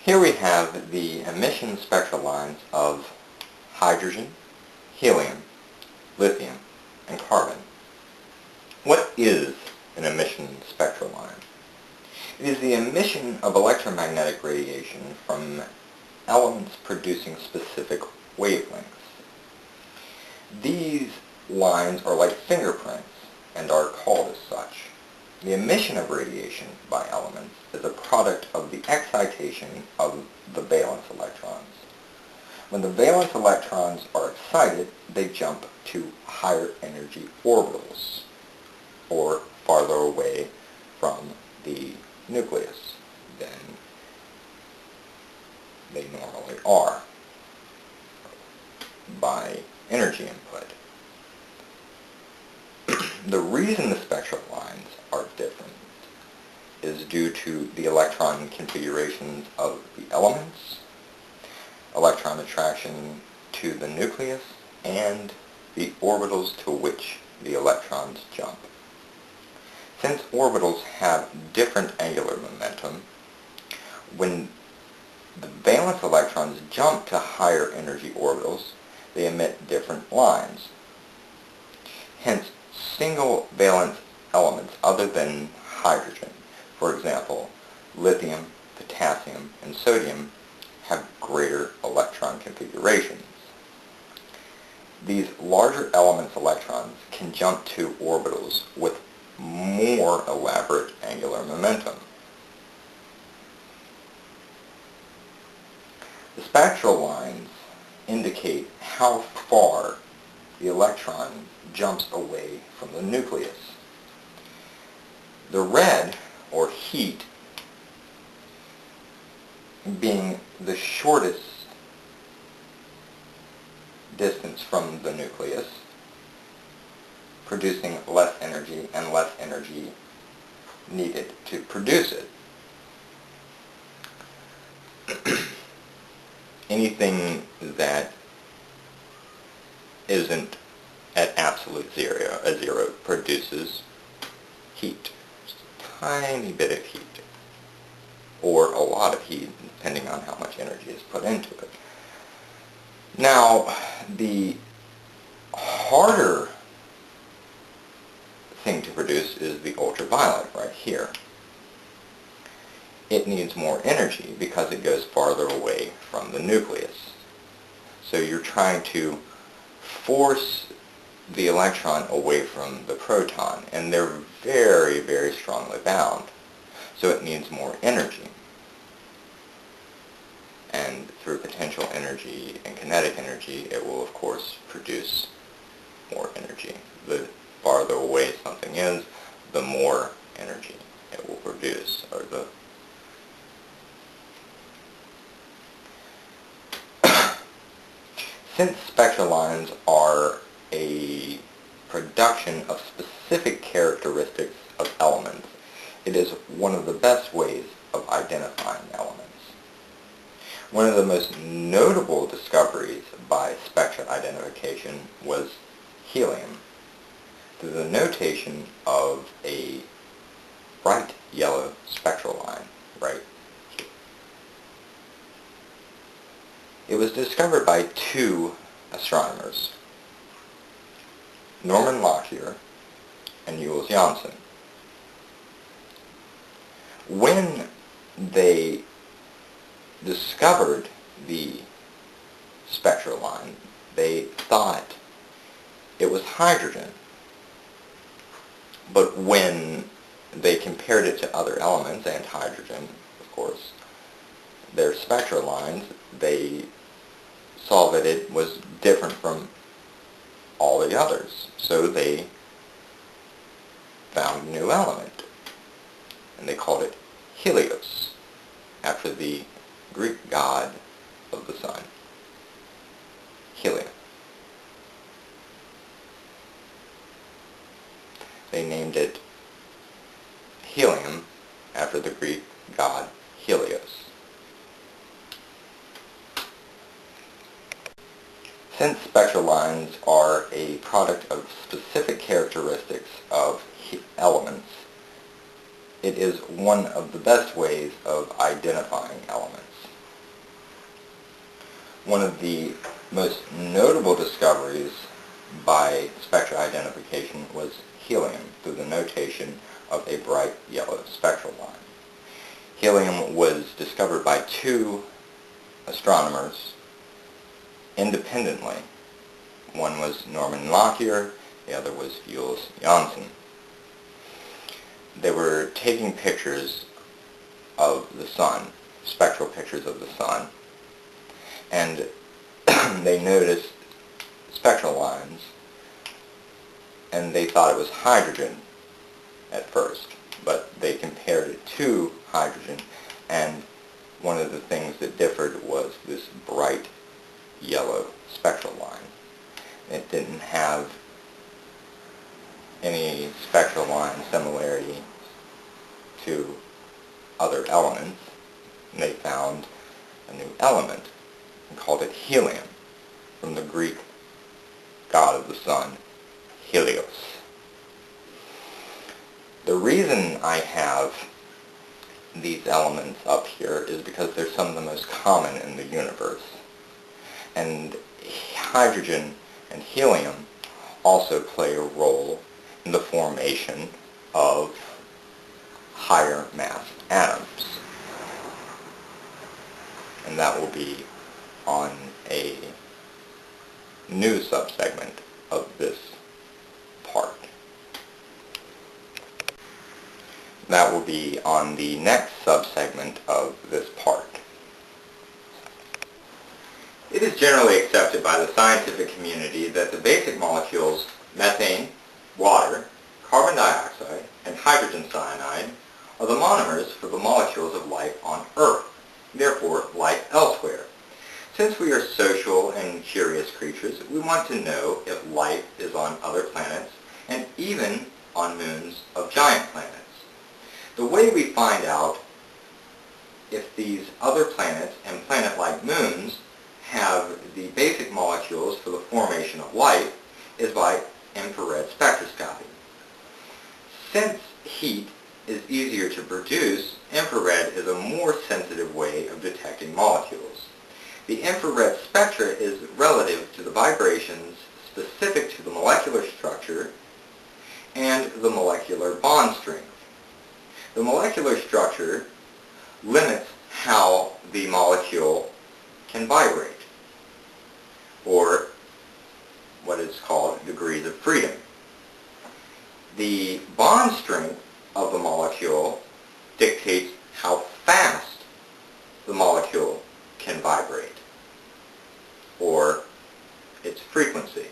Here we have the emission spectral lines of hydrogen, helium, lithium, and carbon. What is an emission spectral line? It is the emission of electromagnetic radiation from elements producing specific wavelengths. These lines are like fingerprints and are called as such. The emission of radiation by elements is a product of the excitation of the valence electrons. When the valence electrons are excited, they jump to higher energy orbitals, or farther away from the nucleus than they normally are by energy input. The reason the spectral lines are different is due to the electron configurations of the elements, electron attraction to the nucleus, and the orbitals to which the electrons jump. Since orbitals have different angular momentum, when the valence electrons jump to higher energy orbitals, they emit different lines. Hence, single valence elements other than hydrogen, for example, lithium, potassium, and sodium, have greater electron configurations. These larger elements electrons can jump to orbitals with more elaborate angular momentum. The spectral lines indicate how far the electron jumps away from the nucleus. The red, or heat, being the shortest distance from the nucleus, producing less energy and less energy needed to produce it. Anything that isn't at absolute zero produces heat. Just a tiny bit of heat, or a lot of heat, depending on how much energy is put into it. Now, the harder thing to produce is the ultraviolet right here. It needs more energy because it goes farther away from the nucleus. So you're trying to force the electron away from the proton, and they're very, very strongly bound. So it needs more energy. And through potential energy and kinetic energy, it will of course produce more energy. The farther away something is, the more energy it will produce, or the Since spectral lines are a production of specific characteristics of elements, it is one of the best ways of identifying elements. One of the most notable discoveries by spectra identification was helium, through the notation of a bright yellow spectral line right here. It was discovered by two astronomers, Norman Lockyer and Jules Janssen. When they discovered the spectral line, they thought it was hydrogen. But when they compared it to other elements, and hydrogen, of course, their spectral lines, they saw that it was different from all the others. So they found a new element, and they called it Helios, after the Greek god of the sun, Helium. They named it Helium after the Greek god Helios. Since spectral lines are a product of specific characteristics of elements, it is one of the best ways of identifying elements. One of the most notable discoveries by spectra identification was helium through the notation of a bright yellow spectral line. Helium was discovered by two astronomers independently. One was Norman Lockyer, the other was Jules Janssen. They were taking pictures of the sun, spectral pictures of the sun, and they noticed spectral lines, and they thought it was hydrogen at first, but they compared it to hydrogen, and one of the things that differed was this bright yellow spectral line. It didn't have any spectral line similarity to other elements, and they found a new element and called it helium, from the Greek god of the sun, Helios. The reason I have these elements up here is because they're some of the most common in the universe. And hydrogen and helium also play a role in the formation of higher mass atoms. And that will be on a new subsegment of this part. That will be on the next subsegment of this part. It is generally accepted by the scientific community that the basic molecules methane, water, carbon dioxide, and hydrogen cyanide are the monomers for the molecules of life on Earth, therefore life elsewhere. Since we are social and curious creatures, we want to know if life is on other planets and even on moons of giant planets. The way we find out if these other planets and planet-like moons have the basic molecules for the formation of life is by infrared spectroscopy. Since heat is easier to produce, infrared is a more sensitive way of detecting molecules. The infrared spectra is relative to the vibrations specific to the molecular structure and the molecular bond strength. The molecular structure limits how the molecule can vibrate, or what is called degrees of freedom. The bond strength of the molecule dictates how fast the molecule can vibrate, or its frequency.